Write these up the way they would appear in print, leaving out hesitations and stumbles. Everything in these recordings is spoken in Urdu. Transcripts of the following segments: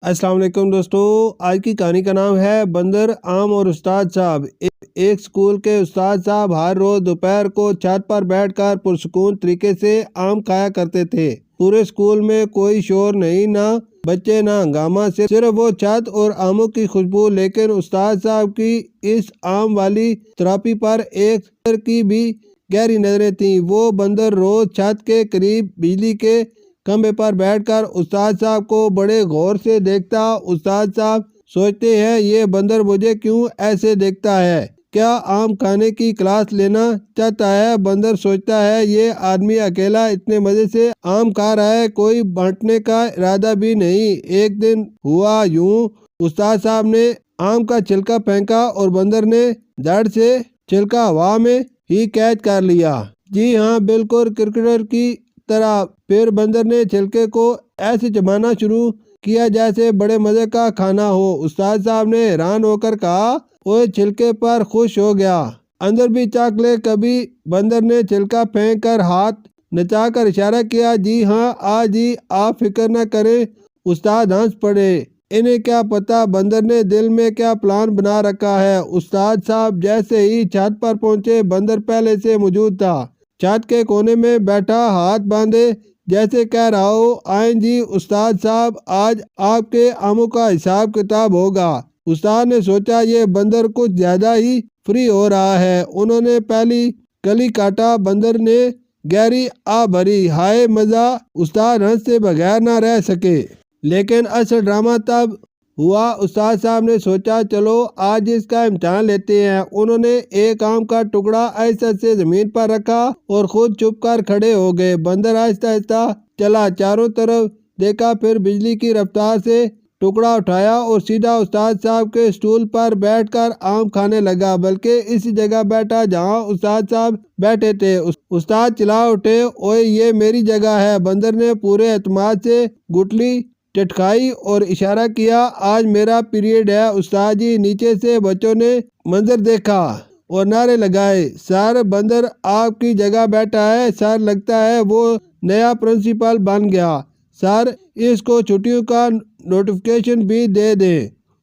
السلام علیکم دوستو، آج کی کہانی کا نام ہے بندر، آم اور استاد صاحب۔ ایک اسکول کے استاد صاحب ہر روز دوپہر کو چھت پر بیٹھ کر پرسکون طریقے سے آم کھایا کرتے تھے۔ پورے اسکول میں کوئی شور نہیں، نہ بچے نہ ہنگامہ، صرف وہ چھت اور آموں کی خوشبو۔ لیکن استاد صاحب کی اس آم والی تراپی پر ایک بندر کی بھی گہری نظریں تھیں۔ وہ بندر روز چھت کے قریب بجلی کے کھمبے پر بیٹھ کر استاد صاحب کو بڑے غور سے دیکھتا۔ استاد صاحب سوچتے ہیں، یہ بندر مجھے کیوں ایسے دیکھتا ہے؟ کیا آم کھانے کی کلاس لینا چاہتا ہے؟ بندر سوچتا ہے، یہ آدمی اکیلا اتنے مزے سے آم کھا رہا ہے، کوئی بانٹنے کا ارادہ بھی نہیں۔ ایک دن ہوا یوں، استاد صاحب نے آم کا چھلکا پھینکا اور بندر نے دھڑ سے چھلکا ہوا میں ہی کیچ کر لیا۔ جی ہاں، بالکل کرکٹر کی طرح۔ پھر بندر نے چھلکے کو ایسے چبانا شروع کیا جیسے بڑے مزے کا کھانا ہو۔ استاد صاحب نے حیران ہو کر کہا، وہ چھلکے پر خوش ہو گیا، اندر بھی چکھ لے کبھی۔ بندر نے چھلکا پھینک کر ہاتھ نچا کر اشارہ کیا، جی ہاں آج ہی، آپ فکر نہ کریں۔ استاد ہنس پڑے، انہیں کیا پتا بندر نے دل میں کیا پلان بنا رکھا ہے۔ استاد صاحب جیسے ہی چھت پر پہنچے، بندر پہلے سے موجود تھا، چھت کے کونے میں بیٹھا، ہاتھ باندھے، جیسے کہہ رہا ہو، آئیں جی استاد صاحب، آج آپ کے آموں کا حساب کتاب ہوگا۔ استاد نے سوچا، یہ بندر کچھ زیادہ ہی فری ہو رہا ہے۔ انہوں نے پہلی کلی کاٹا، بندر نے گہری آہ بھری، ہائے مزہ! استاد ہنس سے بغیر نہ رہ سکے۔ لیکن اصل ڈرامہ تب ہوا۔ استاد صاحب نے سوچا، چلو آج اس کا امتحان لیتے ہیں۔ انہوں نے ایک آم کا ٹکڑا آہستہ سے زمین پر رکھا اور خود چھپ کر کھڑے ہو گئے۔ بندر آہستہ آہستہ چلا، چاروں طرف دیکھا، پھر بجلی کی رفتار سے ٹکڑا اٹھایا اور سیدھا استاد صاحب کے اسٹول پر بیٹھ کر آم کھانے لگا، بلکہ اسی جگہ بیٹھا جہاں استاد صاحب بیٹھے تھے۔ استاد چلا اٹھے، اوئے یہ میری جگہ ہے۔ بندر نے پورے اعتماد سے گٹلی چٹکائی اور اشارہ کیا، آج میرا پیریڈ ہے استاد جی۔ نیچے سے بچوں نے منظر دیکھا اور نعرے لگائے، سر بندر آپ کی جگہ بیٹھا ہے، سر لگتا ہے وہ نیا پرنسپل بن گیا، سر اس کو چھٹیوں کا نوٹیفکیشن بھی دے دیں۔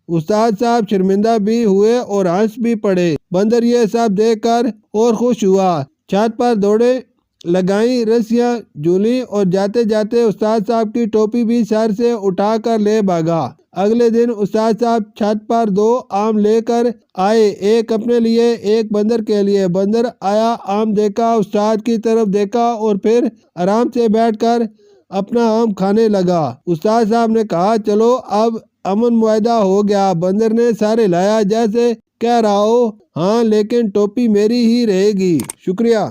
استاد صاحب شرمندہ بھی ہوئے اور ہنس بھی پڑے۔ بندر یہ سب دیکھ کر اور خوش ہوا، چھت پر دوڑے لگائیں، رسیاں جھولیں اور جاتے جاتے استاد صاحب کی ٹوپی بھی سر سے اٹھا کر لے بھاگا۔ اگلے دن استاد صاحب چھت پر 2 آم لے کر آئے، ایک اپنے لیے، ایک بندر کے لیے۔ بندر آیا، آم دیکھا، استاد کی طرف دیکھا اور پھر آرام سے بیٹھ کر اپنا آم کھانے لگا۔ استاد صاحب نے کہا، چلو اب امن معاہدہ ہو گیا۔ بندر نے سر ہلایا جیسے کہہ رہا ہو، ہاں لیکن ٹوپی میری ہی رہے گی۔ شکریہ۔